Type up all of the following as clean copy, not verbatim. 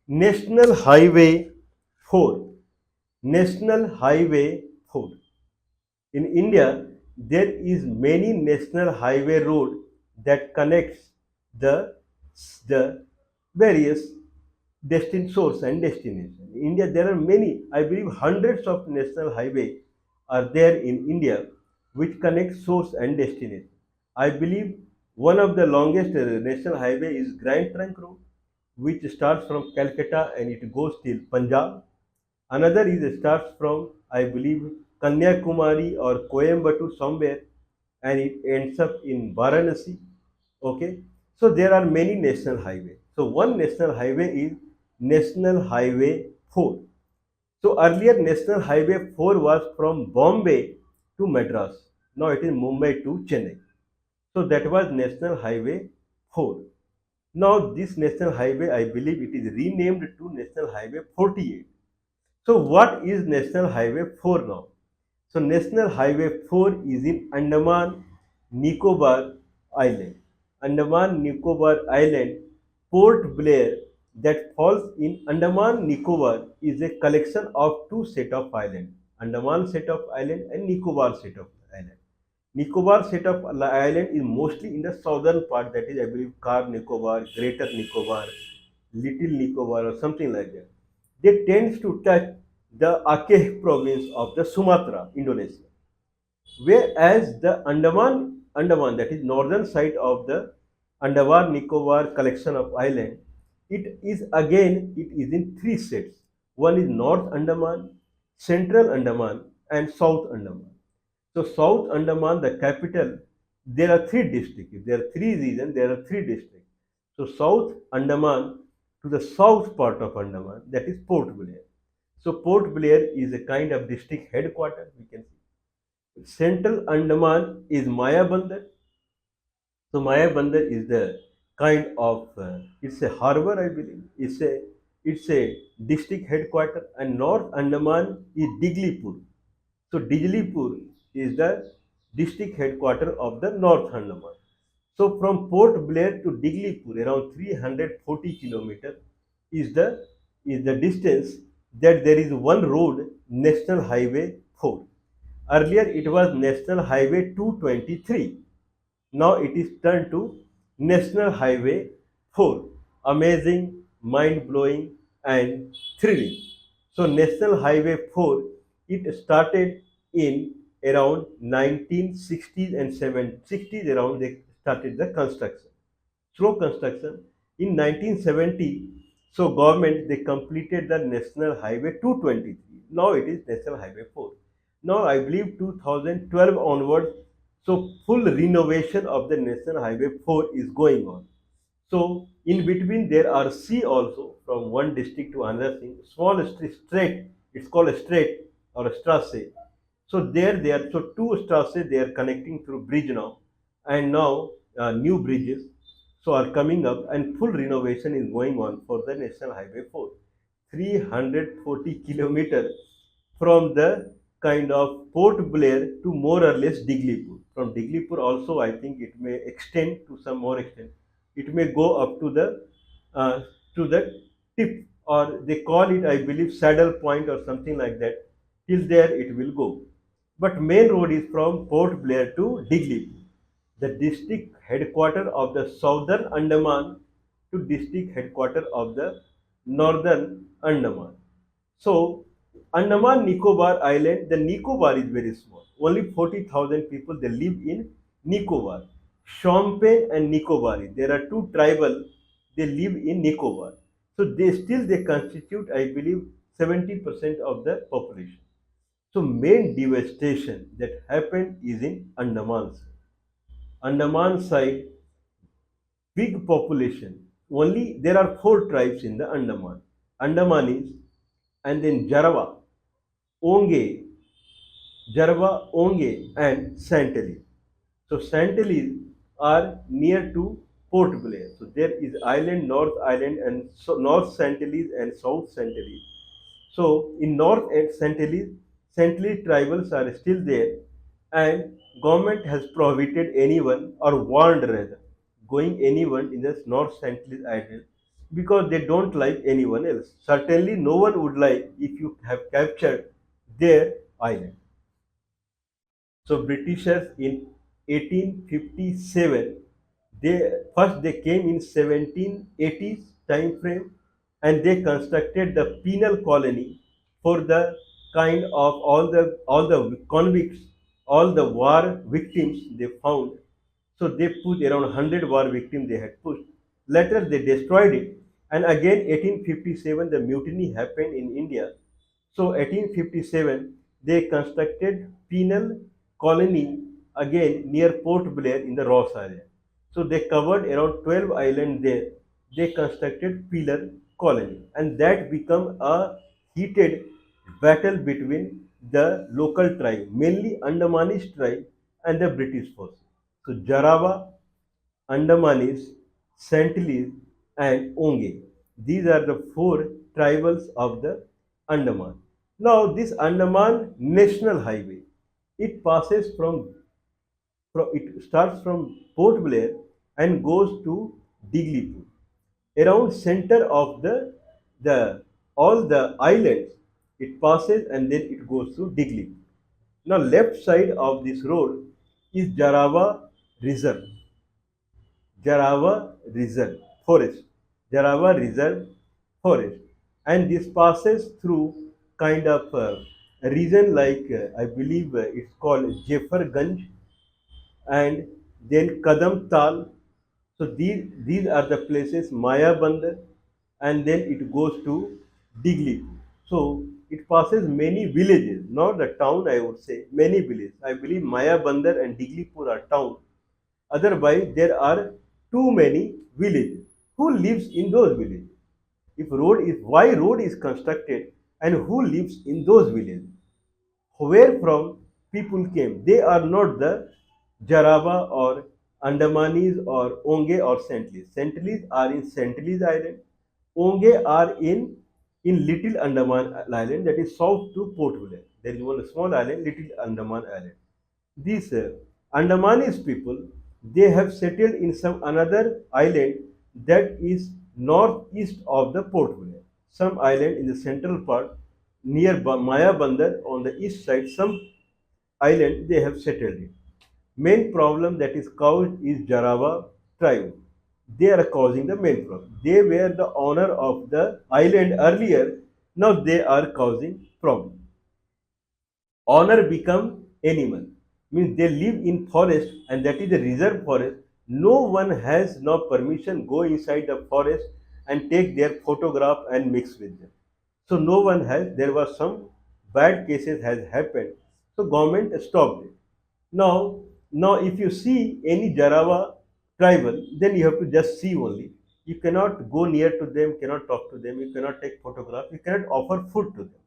National Highway 4. National Highway 4. In India, there is many national highway road that connects the, the various source and destination. In India, there are many, I believe hundreds of national highway are there in India which connect source and destination. I believe one of the longest national highway is Grand Trunk Road, which starts from Calcutta and it goes till Punjab. Another is starts from, I believe, Kanyakumari or Coimbatore somewhere, and it ends up in Varanasi. Okay, so there are many national highways. So one national highway is National Highway 4. So earlier National Highway 4 was from Bombay to Madras. Now it is Mumbai to Chennai. So that was National Highway 4. Now this national highway, I believe it is renamed to National Highway 48. So what is National Highway 4 now? So National Highway 4 is in Andaman Nicobar Island. Andaman Nicobar Island, Port Blair, that falls in Andaman Nicobar, is a collection of two set of islands, Andaman set of island and Nicobar set of island. Nicobar set of island is mostly in the southern part, that is I believe Car Nicobar, Greater Nicobar, Little Nicobar or something like that. They tend to touch the Aceh province of the Sumatra, Indonesia. Whereas the Andaman, that is northern side of the Andaman Nicobar collection of island, it is in three sets. One is North Andaman, Central Andaman, and South Andaman. So South Andaman, the capital, there are three districts. If there are three regions, there are three districts. So South Andaman to the south part of Andaman, that is Port Blair. So Port Blair is a kind of district headquarters, we can see. Central Andaman is Mayabandar. So Mayabandar is the kind of it's a harbor, I believe. It's a district headquarter, and North Andaman is Diglipur. So Diglipur is the district headquarter of the North Andaman. So from Port Blair to Diglipur, around 340 kilometers is the distance that there is one road, National Highway 4. Earlier it was National Highway 223. Now it is turned to National Highway 4. Amazing, mind-blowing and thrilling. So National Highway 4, it started in around 1960s and 760s around they started the construction. Slow construction. In 1970, so government they completed the National Highway 223. Now it is National Highway 4. Now I believe 2012 onwards, so full renovation of the National Highway 4 is going on. So in between there are sea also from one district to another thing. Small strait, it's called a strait or a strasse. So there they are, so two strasse they are connecting through bridge now, and now new bridges so are coming up, and full renovation is going on for the National Highway 4. 340 kilometers from the kind of Port Blair to more or less Diglipur. From Diglipur also I think it may extend to some more extent. It may go up uh, to the tip, or they call it I believe saddle point or something like that. Till there it will go. But main road is from Port Blair to Diglipur, the district headquarter of the Southern Andaman to district headquarter of the Northern Andaman. So Andaman Nicobar Island, the Nicobar is very small. Only 40,000 people they live in Nicobar. Champagne and Nicobar. There are two tribal. They live in Nicobar. So they constitute, I believe, 70% of the population. So main devastation that happened is in Andaman side. Andaman side, big population. Only there are four tribes in the Andaman. Andamanis, and then Onge, Jarva, Onge, and Santalese. So Santalese are near to Port Blair. So there is island, North Island, and so North Santalese and South Santalese. So in North and Santalese tribals are still there, and government has prohibited anyone or warned rather going anyone in the North Santalese Island because they don't like anyone else. Certainly, no one would like if you have captured their island. So Britishers in 1857, they came in 1780s time frame, and they constructed the penal colony for the kind of all the convicts, all the war victims they found. So they put around 100 war victims they had pushed. Later they destroyed it, and again 1857 the mutiny happened in India. So 1857 they constructed penal colony again near Port Blair in the Ross Island. So they covered around 12 islands there. They constructed penal colony, and that became a heated battle between the local tribe, mainly Andamanese tribe, and the British forces. So Jarawa, Andamanese, Santlis, and Onge. These are the four tribals of the Andaman. Now, this Andaman National Highway, it passes it starts from Port Blair and goes to Diglipur. Around center of the all the islands, it passes and then it goes to Diglipur. Now, left side of this road is Jarawa Reserve. Jarawa Reserve Forest. Jarawa Reserve Forest. And this passes through kind of a region like I believe it's called Jefarganj and then Kadam Tal. So these are the places Maya Bandar, and then it goes to Digli. So it passes many villages, not the town I would say, many villages. I believe Maya Bandar and Diglipur are town. Otherwise, there are too many villages. Who lives in those villages? If road is why road is constructed and who lives in those villages? Where from people came? They are not the Jarawa or Andamanis or Onge or Santlis. Santlis are in Santlis Island. Onge are in Little Andaman Island, that is south to Port Blair. There is one small island, Little Andaman Island. These Andamanese people, they have settled in some another island that is northeast of the Port Blair. Some island in the central part near Maya Bandar on the east side, some island they have settled it. Main problem that is caused is Jarawa tribe. They are causing the main problem. They were the owner of the island earlier. Now they are causing problem. Owner become animal, means they live in forest, and that is a reserve forest. No one has no permission go inside the forest and take their photograph and mix with them. So no one has, there was some bad cases has happened, so government stopped it. Now if you see any Jarawa tribal, then you have to just see only. You cannot go near to them, cannot talk to them, you cannot take photograph, you cannot offer food to them.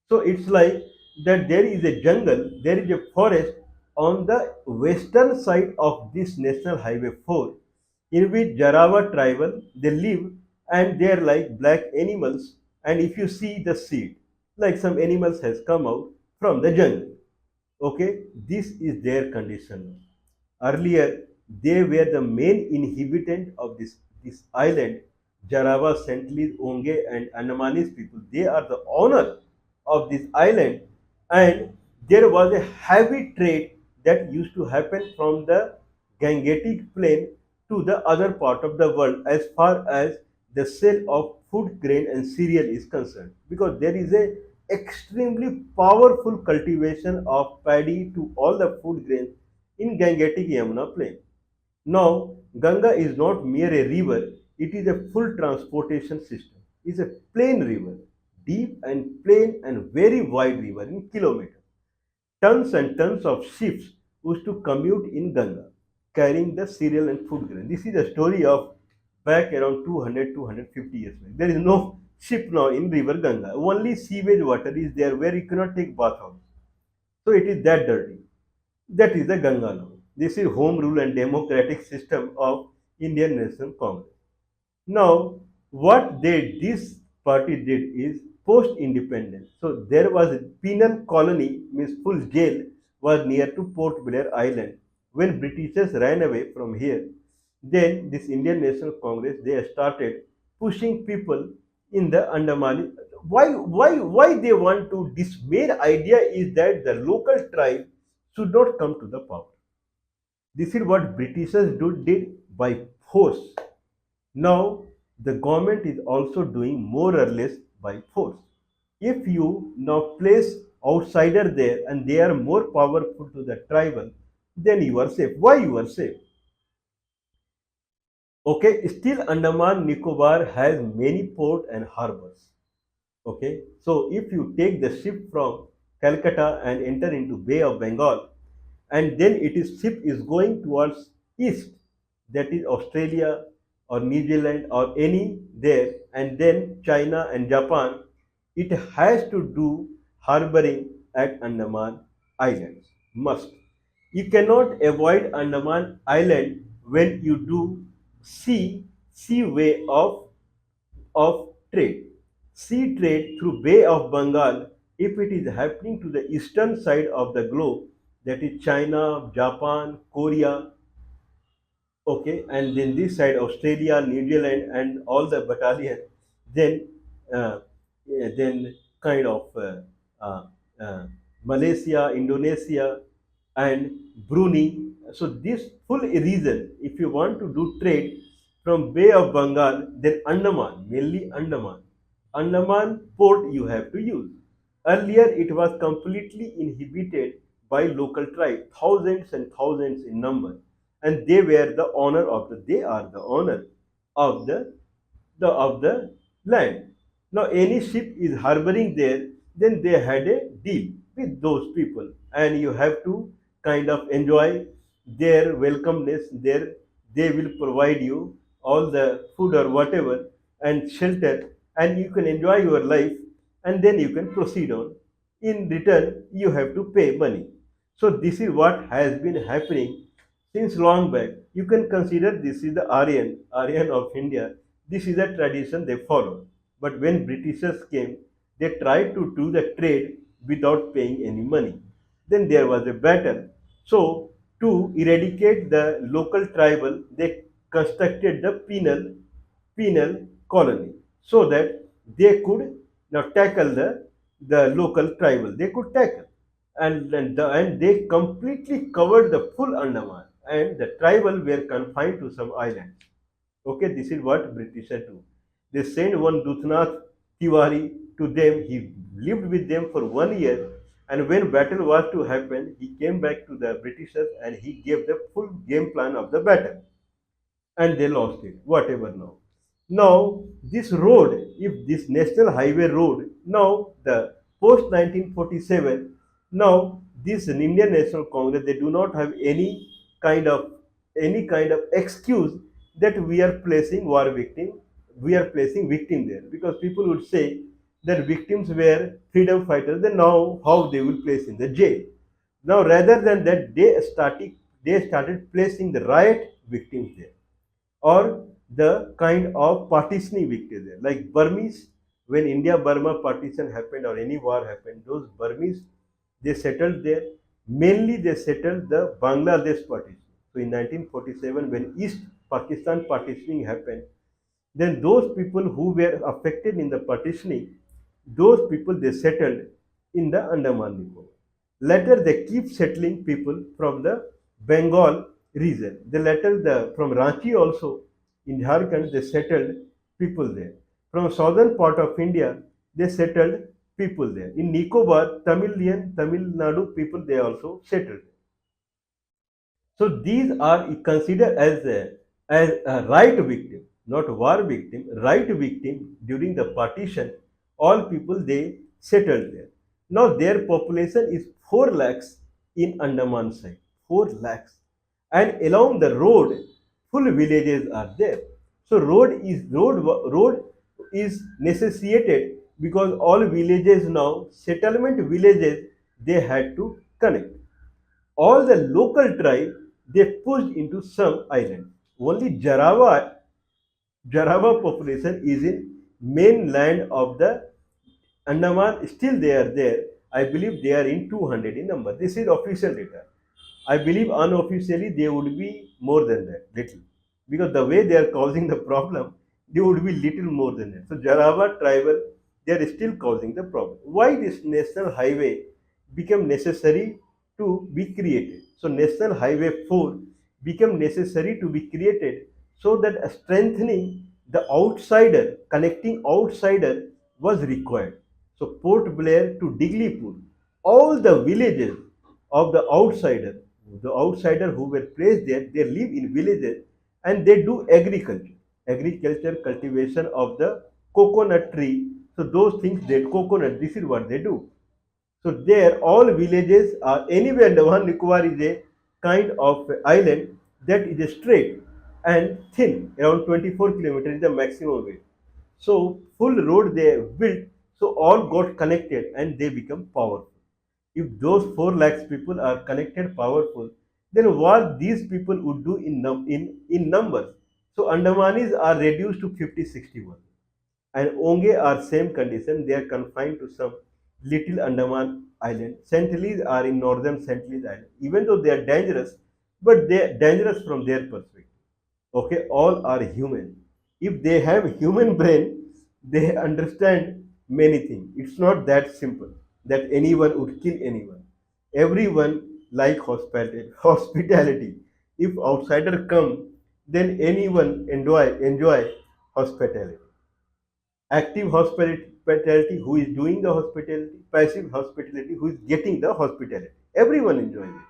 So it's like that there is a jungle, there is a forest on the western side of this National Highway 4, in which Jarawa tribal they live, and they are like black animals. And if you see the seed, like some animals has come out from the jungle. Okay, this is their condition. Earlier, they were the main inhabitant of this island. Jarawa, Santlis, Onge, and Andamanese people, they are the owner of this island, and there was a heavy trade that used to happen from the Gangetic Plain to the other part of the world as far as the sale of food grain and cereal is concerned, because there is a extremely powerful cultivation of paddy to all the food grains in Gangetic Yamuna plain. Now, Ganga is not mere a river, it is a full transportation system. It is a plain river, deep and plain and very wide river in kilometers. Tons and tons of ships used to commute in Ganga, carrying the cereal and food grain. This is a story of back around 200, 250 years back. There is no ship now in river Ganga. Only sewage water is there where you cannot take bath out. So it is that dirty. That is the Ganga law. This is home rule and democratic system of Indian National Congress. Now, what this party did is post-independence. So there was a penal colony, means full jail, was near to Port Blair Island. When Britishers ran away from here, then this Indian National Congress they started pushing people in the Andaman. Why they want to? This main idea is that the local tribe should not come to the power. This is what did by force. Now the government is also doing more or less by force. If you now place outsider there and they are more powerful to the tribal, then you are safe. Why you are safe? Okay, still Andaman Nicobar has many port and harbors. Okay, so if you take the ship from Calcutta and enter into Bay of Bengal, and then ship is going towards east, that is Australia or New Zealand or any there, and then China and Japan, it has to do harboring at Andaman Islands. Must. You cannot avoid Andaman Island when you do sea way of trade. Sea trade through Bay of Bengal, if it is happening to the eastern side of the globe, that is China, Japan, Korea, okay, and then this side Australia, New Zealand, and all the battalion, then then kind of uh, uh, Malaysia, Indonesia, and Brunei. So this full region, if you want to do trade from Bay of Bengal, then Andaman, mainly Andaman. Andaman port you have to use. Earlier it was completely inhabited by local tribes, thousands and thousands in number, and they are the owner of the land. Now any ship is harboring there, then they had a deal with those people, and you have to kind of enjoy their welcomeness. There they will provide you all the food or whatever and shelter, and you can enjoy your life, and then you can proceed on. In return, you have to pay money. So this is what has been happening since long back. You can consider this is the Aryan of India. This is a tradition they follow. But when Britishers came, they tried to do the trade without paying any money. Then there was a battle. So to eradicate the local tribal, they constructed the penal colony so that they could now tackle the local tribal. They could tackle. And they completely covered the full Andaman, and the tribal were confined to some islands. Okay, this is what Britishers do. They sent one Dutnath Tiwari to them. He lived with them for 1 year, and when battle was to happen, he came back to the Britishers and he gave the full game plan of the battle, and they lost it. Whatever now. Now this road, if this national highway road, now the post 1947, now this Indian National Congress, they do not have kind of any kind of excuse that we are placing war victim, we are placing victim there, because people would say that victims were freedom fighters, then now how they will place in the jail. Now rather than that, they started placing the riot victims there, or the kind of partitioning victims there. Like Burmese, when India-Burma partition happened or any war happened, those Burmese, they settled there. Mainly they settled the Bangladesh partition. So in 1947, when East Pakistan partitioning happened, then those people who were affected in the partitioning, those people they settled in the Andaman Nicobar. Later they keep settling people from the Bengal region. They later from Ranchi also in Jharkhand they settled people there. From southern part of India they settled people there. In Nicobar, Tamil Nadu people they also settled. So these are considered as a right victim, not war victim, right victim during the partition. All people they settled there. Now their population is 4 lakhs in Andaman side, 4 lakhs, and along the road, full villages are there. So road is necessitated because all villages now settlement villages they had to connect. All the local tribe they pushed into some island. Only Jarava population is in mainland of the Andaman. Still they are there. I believe they are in 200 in number. This is official data. I believe unofficially they would be more than that, little, because the way they are causing the problem, they would be little more than that. So Jarava tribal, they are still causing the problem. Why this national highway became necessary to be created? So National Highway 4 became necessary to be created so that strengthening the outsider, connecting outsider was required. So Port Blair to Diglipur, all the villages of the outsider who were placed there, they live in villages and they do agriculture cultivation of the coconut tree. So those things, they coconut, this is what they do. So there, all villages are anyway. Andaman Nicobar is a kind of island that is straight and thin, around 24 kilometers is the maximum weight. So full road they built, so all got connected and they become powerful. If those 4 lakhs people are connected, powerful, then what these people would do in numbers? So Andamanis are reduced to 50, 61, and Onge are same condition. They are confined to some little Andaman island. Sentinels are in northern Sentinels island. Even though they are dangerous, but they are dangerous from their perspective. Okay, all are human. If they have human brain, they understand many things. It's not that simple that anyone would kill anyone. Everyone like hospitality. If outsider come, then anyone enjoy hospitality. Active hospitality, who is doing the hospitality, passive hospitality, who is getting the hospitality. Everyone enjoys it.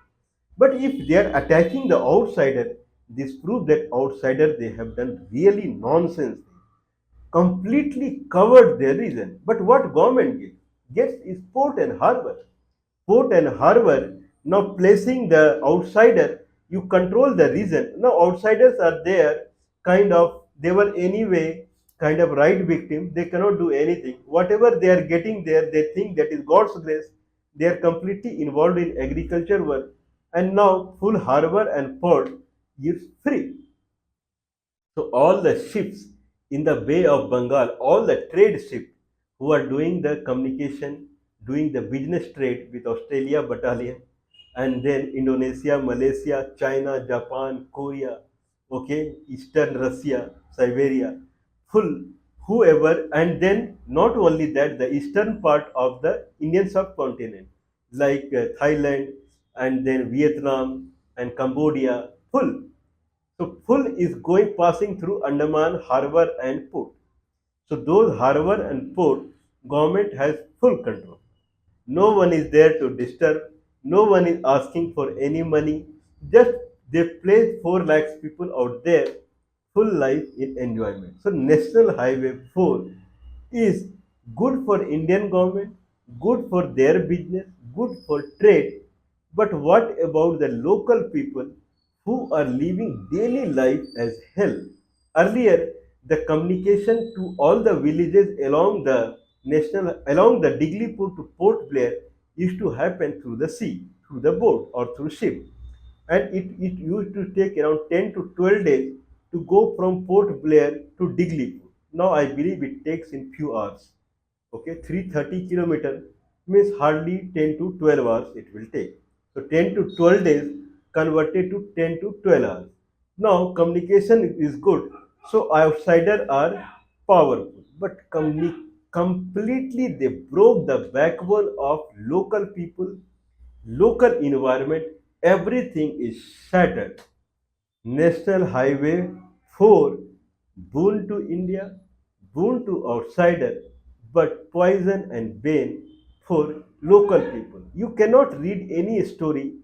But if they are attacking the outsider, this proves that outsider, they have done really nonsense, completely covered their reason. But what government gets? Gets is port and harbor. Port and harbor, now placing the outsider, you control the region. Now outsiders are there, kind of, they were anyway kind of right victim. They cannot do anything. Whatever they are getting there, they think that is God's grace. They are completely involved in agriculture work. And now full harbor and port is free. So all the ships in the Bay of Bengal, all the trade ships who are doing the communication, doing the business trade with Australia battalion, and then Indonesia, Malaysia, China, Japan, Korea, okay, Eastern Russia, Siberia, full whoever, and then not only that, the eastern part of the Indian subcontinent, like Thailand, and then Vietnam and Cambodia, full. So full is going passing through Andaman harbor and port. So those harbor and port, government has full control. No one is there to disturb. No one is asking for any money. Just they place 4 lakhs people out there, full life in enjoyment. So National Highway 4 is good for Indian government, good for their business, good for trade. But what about the local people who are living daily life as hell? Earlier, the communication to all the villages along the Diglipur to Port Blair used to happen through the sea, through the boat or through ship, and it used to take around 10 to 12 days to go from Port Blair to Diglipur. Now I believe it takes in few hours. Okay, 330 kilometer means hardly 10 to 12 hours it will take. So 10 to 12 days converted to 10 to 12 hours. Now communication is good, so outsiders are powerful, but completely they broke the backbone of local people, local environment. Everything is shattered. National Highway 4, boon to India, boon to outsider, but poison and bane for local people. You cannot read any story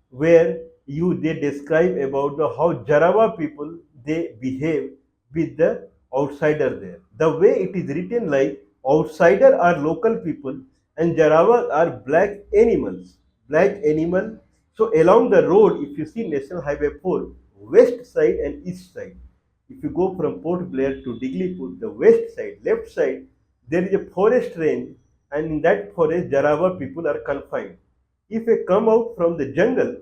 where they describe about how Jarawa people they behave with the outsider there. The way it is written, like outsider are local people and Jarawa are black animals. Black animal. So along the road, if you see National Highway 4, west side and east side. If you go from Port Blair to Diglipur, the west side, left side, there is a forest range, and in that forest, Jarawa people are confined. If they come out from the jungle,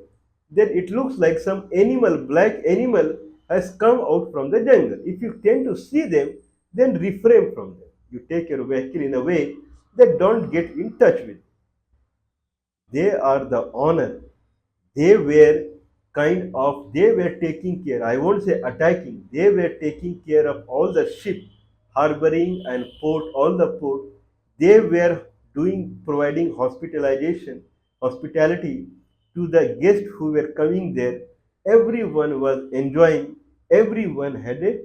then it looks like some animal, black animal, has come out from the jungle. If you tend to see them, then refrain from them. You take your vehicle in a way that don't get in touch with. They are the honor. They were kind of, they were taking care, I won't say attacking, they were taking care of all the ship harboring and port, all the port. They were doing, providing hospitality to the guests who were coming there. Everyone was enjoying, everyone had a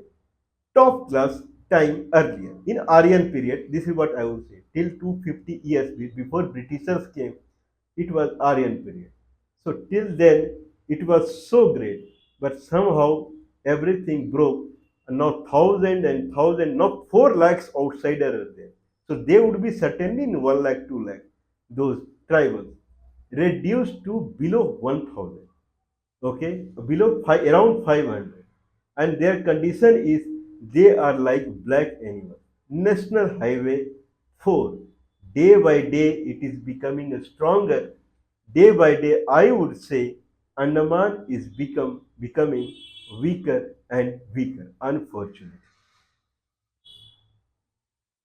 top class time earlier. In Aryan period, this is what I would say, till 250 years before Britishers came, it was Aryan period. So till then, it was so great, but somehow everything broke. And now thousand and thousand, now 4 lakhs outsiders are there. So they would be certainly in 1 lakh, 2 lakh, those tribals, reduced to below 1000, okay, below five, around 500, and their condition is they are like black animals. National Highway 4, day by day it is becoming stronger. Day by day, I would say Andaman is becoming weaker and weaker, unfortunately.